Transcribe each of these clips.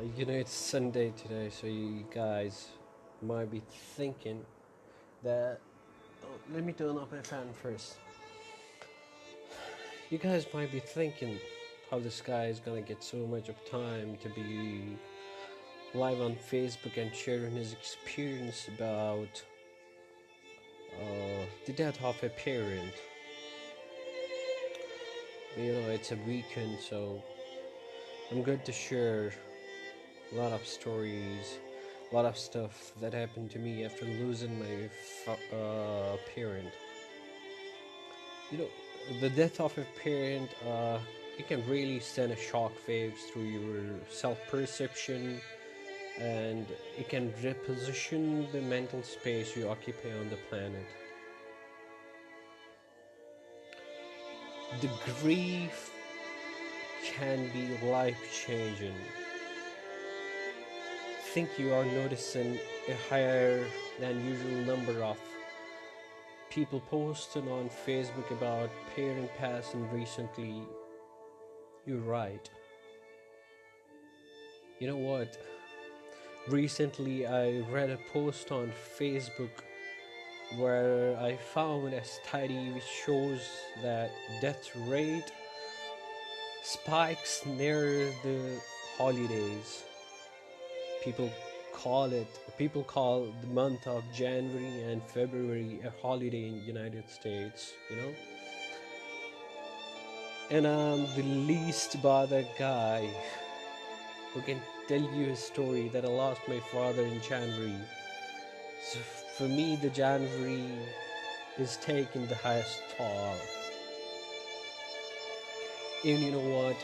It's Sunday today, so you guys might be thinking that. Oh, let me turn off my fan first. You guys might be thinking how this guy is gonna get so much of time to be live on Facebook and sharing his experience about the death of a parent. It's a weekend, so I'm going to share a lot of stories, a lot of stuff that happened to me after losing my parent. You know, the death of a parent, it can really send a shock waves through your self-perception, and it can reposition the mental space you occupy on the planet. The grief can be life-changing. Think you are noticing a higher than usual number of people posting on Facebook about parent passing recently. You're right. You know what? Recently, I read a post on Facebook where I found a study which shows that death rate spikes near the holidays. People people call the month of January and February a holiday in the United States. And I'm the least bothered guy who can tell you a story that I lost my father in January. So for me, the January is taking the highest toll. Even you know what,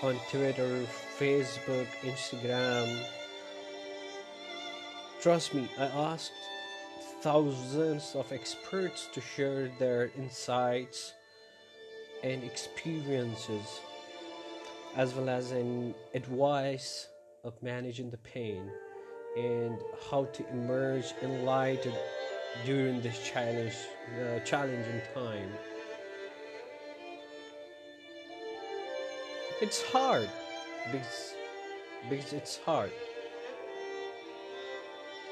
on Twitter, Facebook, Instagram, trust me, I asked thousands of experts to share their insights and experiences, as well as an advice of managing the pain and how to emerge enlightened during this challenging time. It's hard because it's hard.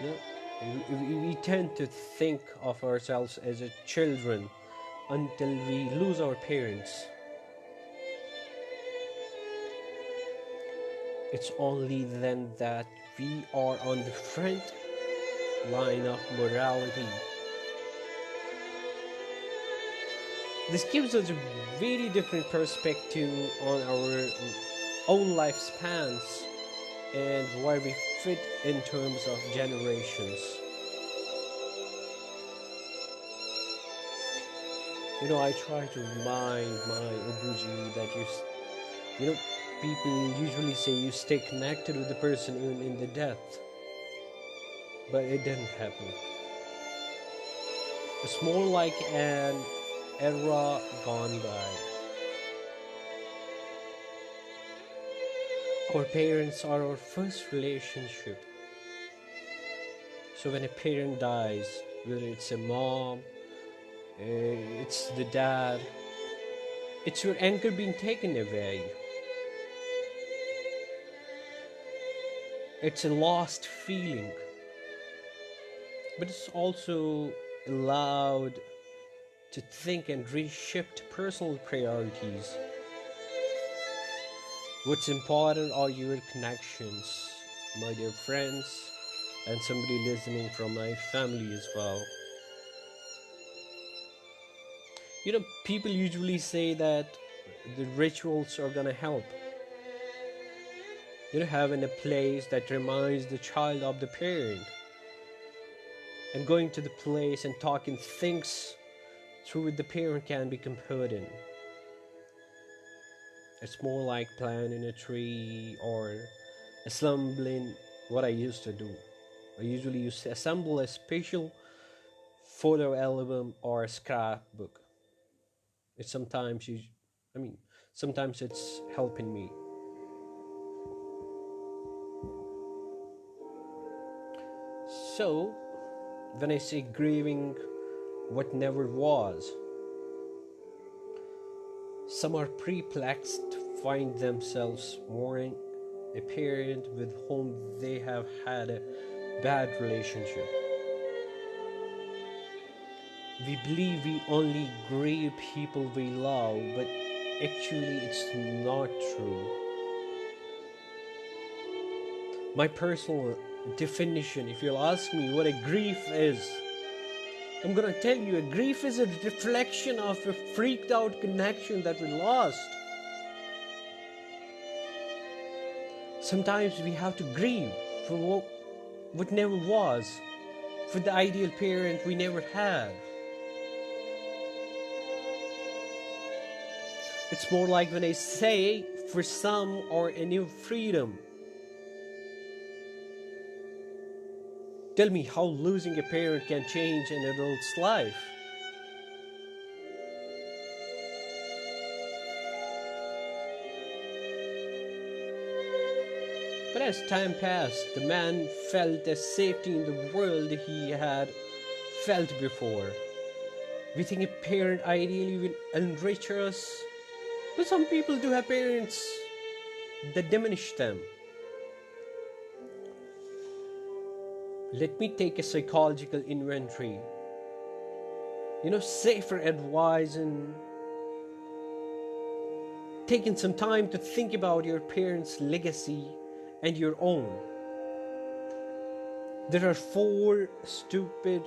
You know, we tend to think of ourselves as a children until we lose our parents. It's only then that we are on the front line of morality. This gives us a very different perspective on our own lifespans and where we fit in terms of generations. I try to remind my Abuji that people usually say you stay connected with the person even in the death, but it didn't happen. It's more like an era gone by. Our parents are our first relationship. So when a parent dies, whether it's a mom, it's the dad, it's your anchor being taken away. It's a lost feeling, but it's also allowed to think and reshift personal priorities. What's important are your connections, my dear friends, and somebody listening from my family as well. People usually say that the rituals are gonna help. Having a place that reminds the child of the parent, and going to the place and talking things through with the parent can be comforting. It's more like planting a tree or assembling what I used to do. I usually used to assemble a special photo album or a scrapbook. It's sometimes you, I mean, sometimes it's helping me. So, when I say grieving what never was, some are perplexed, find themselves mourning a parent with whom they have had a bad relationship. We believe we only grieve people we love, but actually it's not true. My personal definition, if you'll ask me what a grief is, I'm gonna tell you, a grief is a reflection of a freaked out connection that we lost. Sometimes we have to grieve for what never was, for the ideal parent we never had. It's more like when I say, for some, or a new freedom. Tell me how losing a parent can change an adult's life. But as time passed, the man felt a safety in the world he had felt before. We think a parent ideally will enrich us, but some people do have parents that diminish them. Let me take a psychological inventory. Say for advice and taking some time to think about your parents' legacy and your own. There are 4 stupid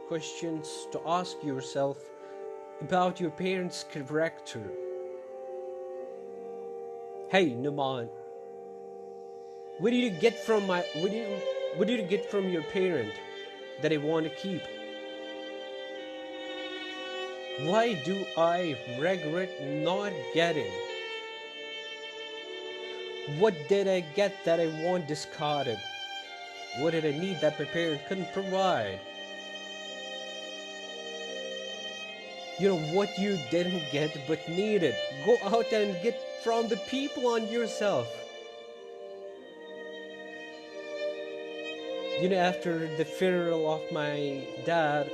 questions to ask yourself about your parents' character. Hey, Numan, what did you get from your parent that I want to keep? Why do I regret not getting? What did I get that I want discarded? What did I need that my parent couldn't provide? What you didn't get but needed. Go out and get from the people on yourself. After the funeral of my dad,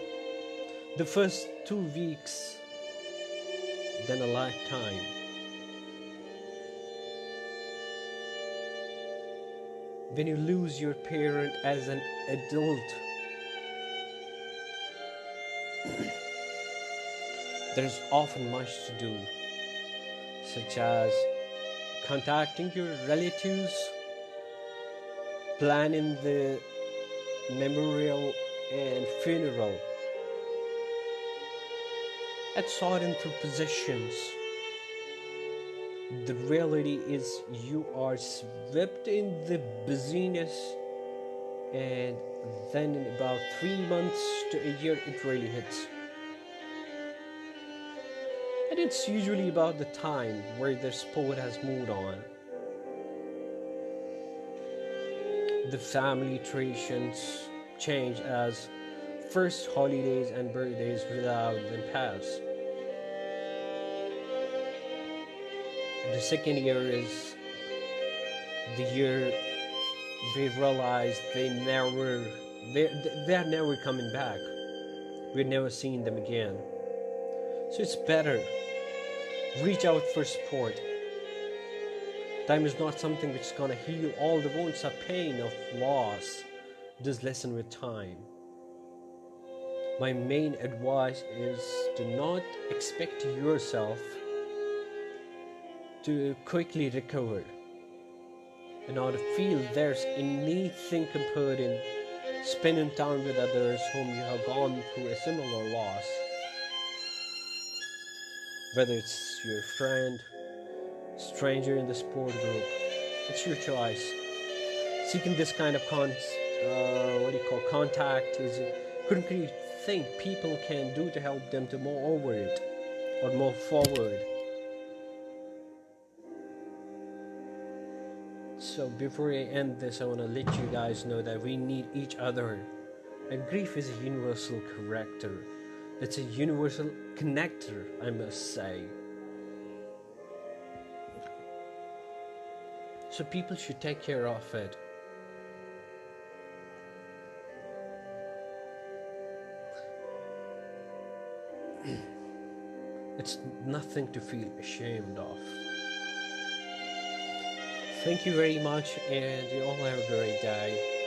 the first 2 weeks, then a lifetime. When you lose your parent as an adult, there's often much to do, such as contacting your relatives, planning the memorial and funeral, and sorting through possessions. The reality is you are swept in the busyness, and then in about 3 months to a year it really hits. And it's usually about the time where the sport has moved on. The family traditions change as first holidays and birthdays without them pass. The second year is the year we realize they're never coming back. We're never seeing them again. So it's better. Reach out for support. Time is not something which is gonna heal all the wounds of pain of loss. Just listen with time. My main advice is to not expect yourself to quickly recover. And not to feel there's anything compared in spending time with others whom you have gone through a similar loss. Whether it's your friend, stranger in the sport group, it's your choice. Seeking this kind of contact is a concrete thing people can do to help them to move over it or move forward. So before I end this, I want to let you guys know that we need each other. And grief is a universal character. It's a universal connector, I must say. So people should take care of it. It's nothing to feel ashamed of. Thank you very much, and you all have a great day.